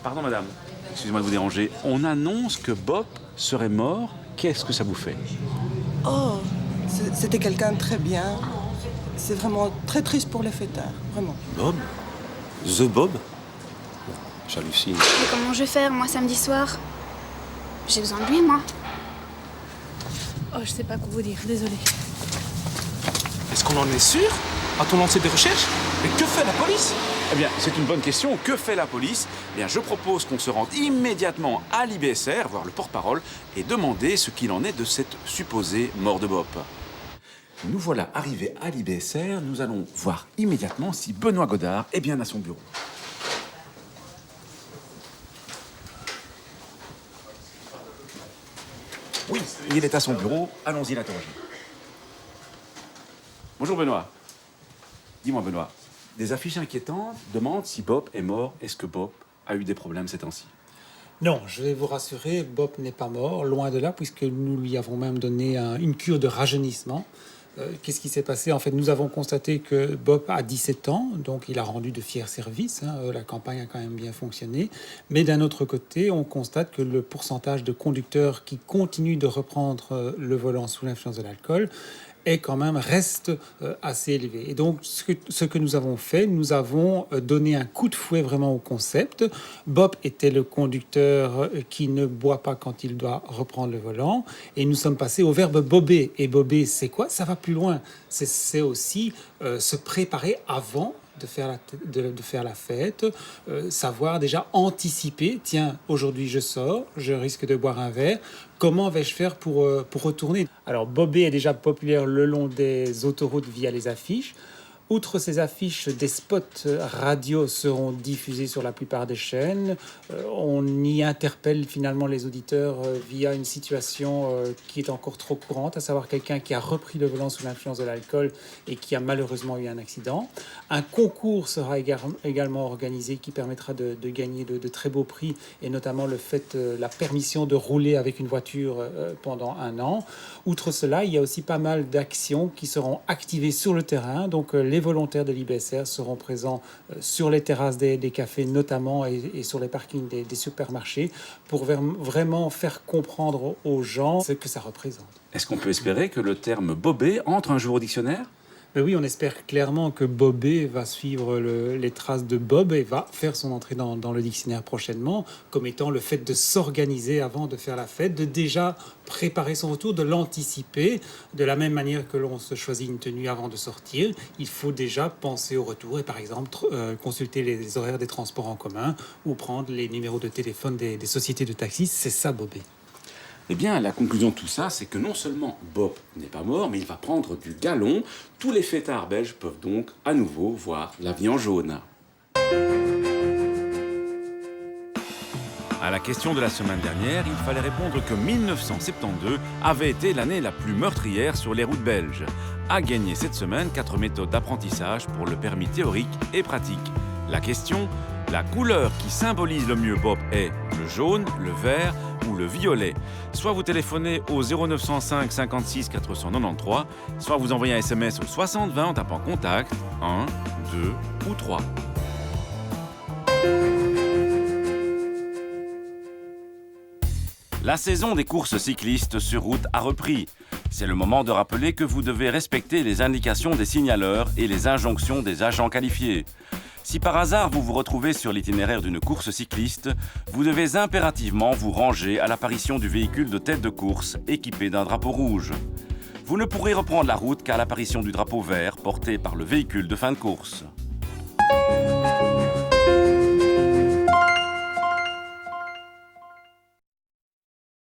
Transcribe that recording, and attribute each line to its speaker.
Speaker 1: Pardon madame, excusez-moi de vous déranger. On annonce que Bob serait mort. Qu'est-ce que ça vous fait?
Speaker 2: Oh, c'était quelqu'un de très bien. C'est vraiment très triste pour les fêtards, vraiment.
Speaker 3: Bob? The Bob? J'hallucine.
Speaker 4: Mais comment je vais faire, moi, samedi soir? J'ai besoin de lui, moi.
Speaker 5: Oh, je sais pas quoi vous dire, désolée.
Speaker 6: Est-ce qu'on en est sûr? A-t-on lancé des recherches? Mais que fait la police?
Speaker 1: Eh bien, c'est une bonne question. Que fait la police? Eh bien, je propose qu'on se rende immédiatement à l'IBSR, voir le porte-parole, et demander ce qu'il en est de cette supposée mort de Bob. Nous voilà arrivés à l'IBSR. Nous allons voir immédiatement si Benoît Godard est bien à son bureau. Oui, il est à son bureau. Allons-y l'interroger. Bonjour Benoît. Dis-moi Benoît, des affiches inquiétantes demandent si Bob est mort. Est-ce que Bob a eu des problèmes ces temps-ci?
Speaker 7: Non, je vais vous rassurer, Bob n'est pas mort, loin de là, puisque nous lui avons même donné une cure de rajeunissement. Qu'est-ce qui s'est passé? En fait, nous avons constaté que Bob a 17 ans, donc il a rendu de fiers services. La campagne a quand même bien fonctionné. Mais d'un autre côté, on constate que le pourcentage de conducteurs qui continuent de reprendre le volant sous l'influence de l'alcool reste assez élevé. Et donc, ce que nous avons fait, nous avons donné un coup de fouet vraiment au concept. Bob était le conducteur qui ne boit pas quand il doit reprendre le volant. Et nous sommes passés au verbe bober. Et bober, c'est quoi? Ça va plus loin. C'est aussi se préparer avant de faire la fête, savoir déjà anticiper, tiens, aujourd'hui je sors, je risque de boire un verre, comment vais-je faire pour retourner? Alors, bober est déjà populaire le long des autoroutes via les affiches. Outre ces affiches, des spots radio seront diffusés sur la plupart des chaînes. On y interpelle finalement les auditeurs via une situation qui est encore trop courante, à savoir quelqu'un qui a repris le volant sous l'influence de l'alcool et qui a malheureusement eu un accident. Un concours sera également organisé qui permettra de gagner de très beaux prix, et notamment la permission de rouler avec une voiture pendant 1 an. Outre cela, il y a aussi pas mal d'actions qui seront activées sur le terrain. Donc les volontaires de l'IBSR seront présents sur les terrasses des cafés notamment et sur les parkings des supermarchés pour vraiment faire comprendre aux gens ce que ça représente.
Speaker 1: Est-ce qu'on peut espérer que le terme bober entre un jour au dictionnaire?
Speaker 7: Mais oui, on espère clairement que Bobé va suivre les traces de Bob et va faire son entrée dans le dictionnaire prochainement, comme étant le fait de s'organiser avant de faire la fête, de déjà préparer son retour, de l'anticiper. De la même manière que l'on se choisit une tenue avant de sortir, il faut déjà penser au retour et par exemple consulter les horaires des transports en commun ou prendre les numéros de téléphone des sociétés de taxi. C'est ça, Bobé.
Speaker 1: Eh bien, la conclusion de tout ça, c'est que non seulement Bob n'est pas mort, mais il va prendre du galon. Tous les fêtards belges peuvent donc à nouveau voir la vie en jaune. À la question de la semaine dernière, il fallait répondre que 1972 avait été l'année la plus meurtrière sur les routes belges. A gagné cette semaine 4 méthodes d'apprentissage pour le permis théorique et pratique. La question, la couleur qui symbolise le mieux Bob est le jaune, le vert ou le violet. Soit vous téléphonez au 0905 56 493, soit vous envoyez un SMS au 60 20 en tapant contact 1, 2 ou 3. La saison des courses cyclistes sur route a repris. C'est le moment de rappeler que vous devez respecter les indications des signaleurs et les injonctions des agents qualifiés. Si par hasard vous vous retrouvez sur l'itinéraire d'une course cycliste, vous devez impérativement vous ranger à l'apparition du véhicule de tête de course équipé d'un drapeau rouge. Vous ne pourrez reprendre la route qu'à l'apparition du drapeau vert porté par le véhicule de fin de course.